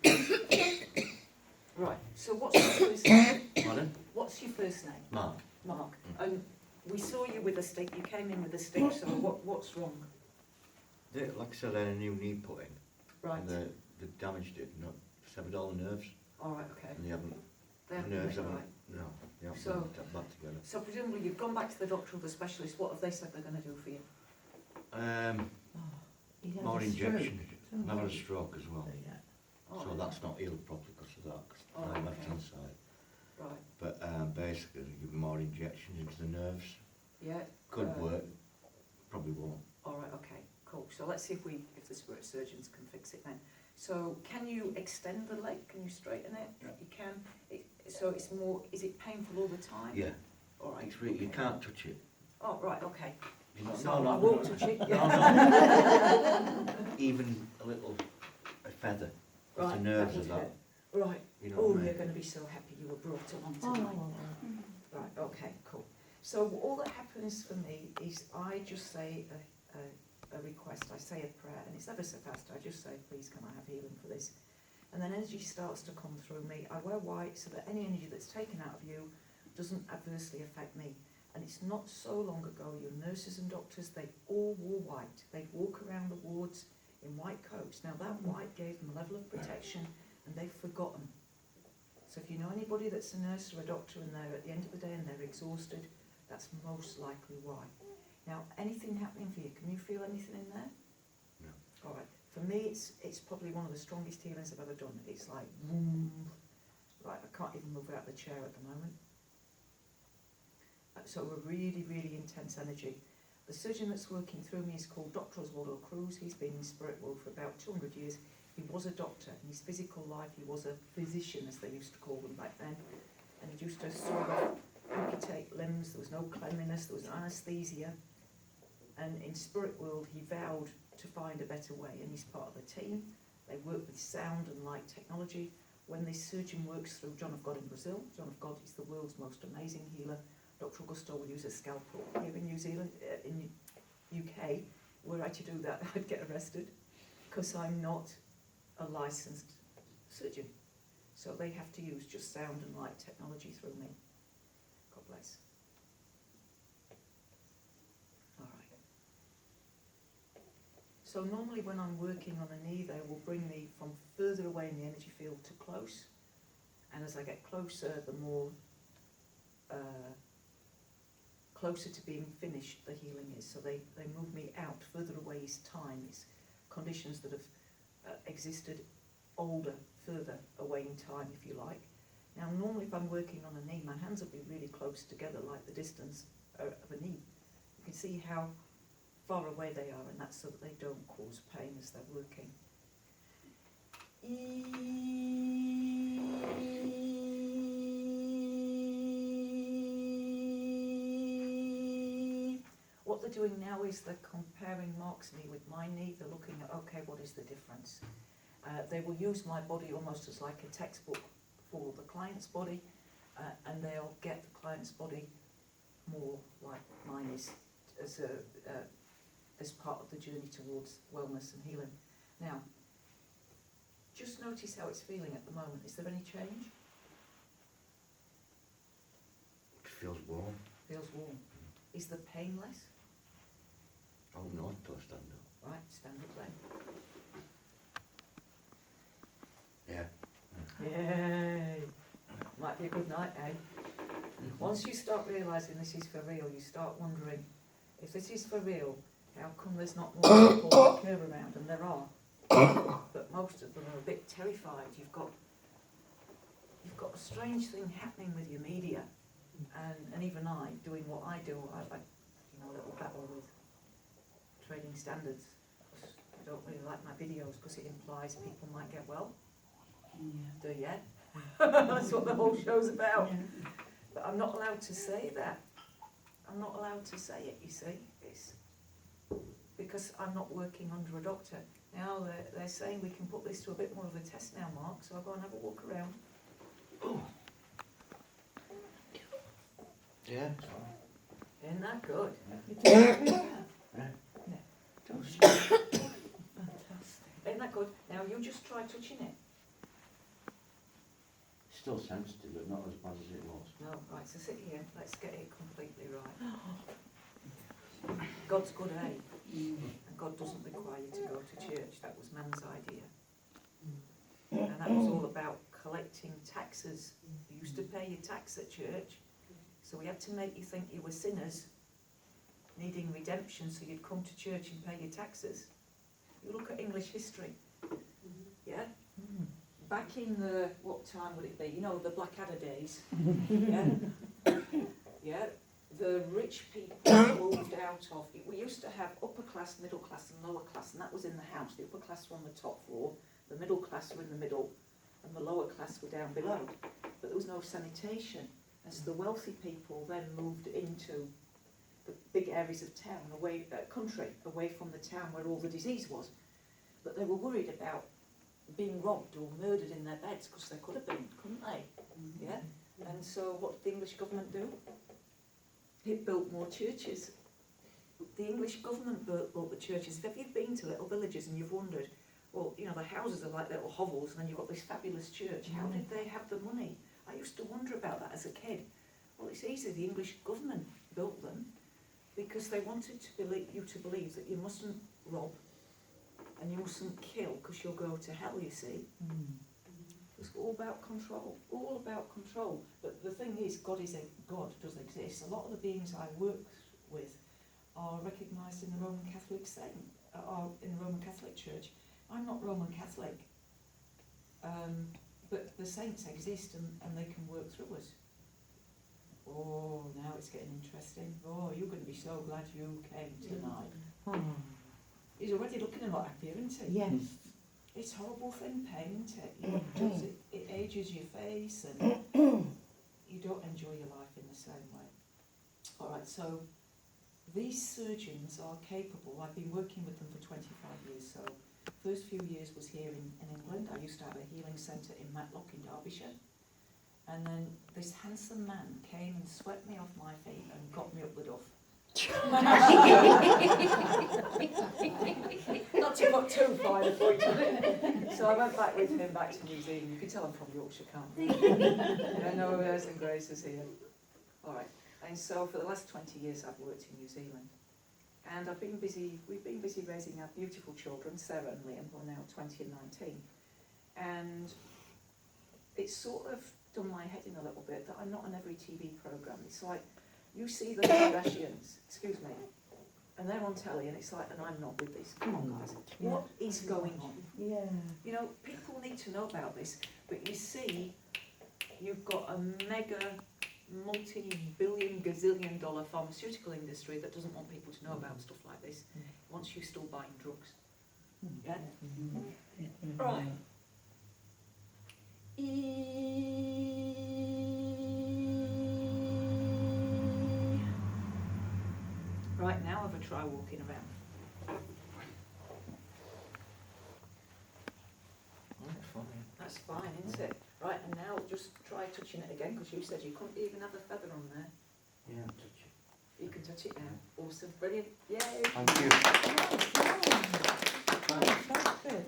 Right, so what's your first name? Pardon? What's your first name? Mark. Mark. And we saw you with a stick, you came in with a stick, so what's wrong? Like I said, I had a new knee put in. Right. And they damaged it, not severed all the nerves. Alright, okay. And they haven't, They the haven't nerves been it haven't, right. no, they haven't So- put that back together. So presumably you've gone back to the doctor or the specialist, what have they said they're going to do for you? He had More a injections. stroke. And I've had a stroke as well. Yeah. Oh, So that's not healed properly because of that, because Oh, I'm okay. left hand side. Right, But basically, they give more injections into the nerves. yeah. Could work, probably won't. Alright, okay, cool. So let's see if the spirit surgeons can fix it then. So can you extend the leg? Can you straighten it? Yeah. You can. So it's more, is it painful all the time? Yeah, Alright. it's really, you okay. can't touch it. Oh, right, okay. You know, So no, I no, won't no, touch it. no, Yeah. no. Even a little, a feather, because Right, the nerves that are would that, hurt. Right. you know Oh, what I you're mean? going to be so happy you were brought along Oh, tonight. Right, okay, cool. So all that happens for me is I just say a request, I say a prayer, and it's ever so fast. I just say, please can I have healing for this? And then energy starts to come through me. I wear white so that any energy that's taken out of you doesn't adversely affect me. And it's not so long ago, your nurses and doctors, they all wore white. They'd walk around the wards in white coats. Now that white gave them a level of protection and they've forgotten. So if you know anybody that's a nurse or a doctor and they're at the end of the day and they're exhausted, that's most likely why. Now, anything happening for you, can you feel anything in there? No. All right. For me, it's probably one of the strongest healings I've ever done. It's like, right, I can't even move out of the chair at the moment. So a really, really intense energy. The surgeon that's working through me is called Dr. Oswaldo Cruz. He's been in spirit world for about 200 years. He was a doctor. In his physical life, he was a physician, as they used to call them back then. And he used to sort of amputate limbs. There was no cleanliness. There was no anaesthesia. And in spirit world, he vowed to find a better way. And he's part of a team. They work with sound and light technology. When this surgeon works through John of God in Brazil, John of God is the world's most amazing healer. Dr. Augusto will use a scalpel. Here in New Zealand, in UK, were I to do that, I'd get arrested because I'm not a licensed surgeon. So they have to use just sound and light technology through me. God bless. All right. So normally when I'm working on a knee, they will bring me from further away in the energy field to close. And as I get closer, the more closer to being finished the healing is. So they move me out further away is time, it's conditions that have existed older, further away in time, if you like. Now normally if I'm working on a knee, my hands will be really close together, like the distance of a knee. You can see how far away they are, and that's so that they don't cause pain as they're working. What they're doing now is they're comparing Mark's knee with my knee. They're looking at, okay, what is the difference? They will use my body almost as like a textbook for the client's body, and they'll get the client's body more like mine is as part of the journey towards wellness and healing. Now, just notice how it's feeling at the moment. Is there any change? It feels warm. Feels warm. Is the pain less? Oh no, till I stand up. Right, stand up then. Yeah. Yay! Might be a good night, eh? Once you start realising this is for real, you start wondering, if this is for real, how come there's not more people like her around? And there are. But most of them are a bit terrified. You've got a strange thing happening with your media. And even I, doing what I do, I like, a little battle with trading standards. I don't really like my videos because it implies people might get well. Do you? That's what the whole show's about. But I'm not allowed to say that. I'm not allowed to say it, you see. It's because I'm not working under a doctor. Now they're saying we can put this to a bit more of a test now, Mark, so I'll go and have a walk around. Yeah. Isn't that good? Fantastic. Isn't that good? Now you just try touching it. Still sensitive, but not as bad as it was. No, right, so sit here, let's get it completely right. God's good, eh? And God doesn't require you to go to church. That was man's idea. And that was all about collecting taxes. You used to pay your tax at church, so we had to make you think you were sinners, needing redemption, so you'd come to church and pay your taxes. You look at English history, yeah? Back in the, what time would it be? You know, the Blackadder days, yeah? Yeah, the rich people moved out of, we used to have upper class, middle class and lower class, and that was in the house. The upper class were on the top floor, the middle class were in the middle, and the lower class were down below. But there was no sanitation, and so the wealthy people then moved into the big areas of town, away, country, away from the town where all the disease was. But they were worried about being robbed or murdered in their beds, because they could have been, couldn't they? Yeah? And so what did the English government do? It built more churches. The English government built the churches. Have you been to little villages and you've wondered, well, you know, the houses are like little hovels and then you've got this fabulous church. How did they have the money? I used to wonder about that as a kid. Well, it's easy. The English government built them because they wanted you to believe that you mustn't rob and you mustn't kill because you'll go to hell, you see. It's all about control, all about control. But the thing is, God does exist. A lot of the beings I work with are recognised in the Roman Catholic saint, are in the Roman Catholic Church. I'm not Roman Catholic, but the saints exist and they can work through us. Oh, now it's getting interesting. Oh, you're going to be so glad you came tonight. He's already looking a lot happier, isn't he? Yes. It's a horrible thing, pain, isn't it? It ages your face and you don't enjoy your life in the same way. Alright, so these surgeons are capable. I've been working with them for 25 years, so first few years was here in England. I used to have a healing centre in Matlock in Derbyshire. And then this handsome man came and swept me off my feet and got me up the duff. Not to put too fine a point on it. So I went back with him back to New Zealand. You can tell I'm from Yorkshire, can't you? I know airs and graces here. Alright, and so for the last 20 years I've worked in New Zealand. And we've been busy raising our beautiful children, Sarah and Liam, who are now 20 and 19. And it's sort of done my head in a little bit that I'm not on every TV programme. It's like, you see the Kardashians, excuse me, and they're on telly and it's like, and I'm not with this. Come on guys, what is going on? Yeah. You know, people need to know about this, but you see, you've got a mega, multi-billion, gazillion-dollar pharmaceutical industry that doesn't want people to know about stuff like this. It wants you still buying drugs. Yeah? Right. Right, now have a try walking around. That's fine. That's fine, isn't it? Right, and now just try touching it again, because you said you couldn't even have a feather on there. Yeah, touch it. You can touch it now. Awesome, brilliant. Yay! Thank you. That's good.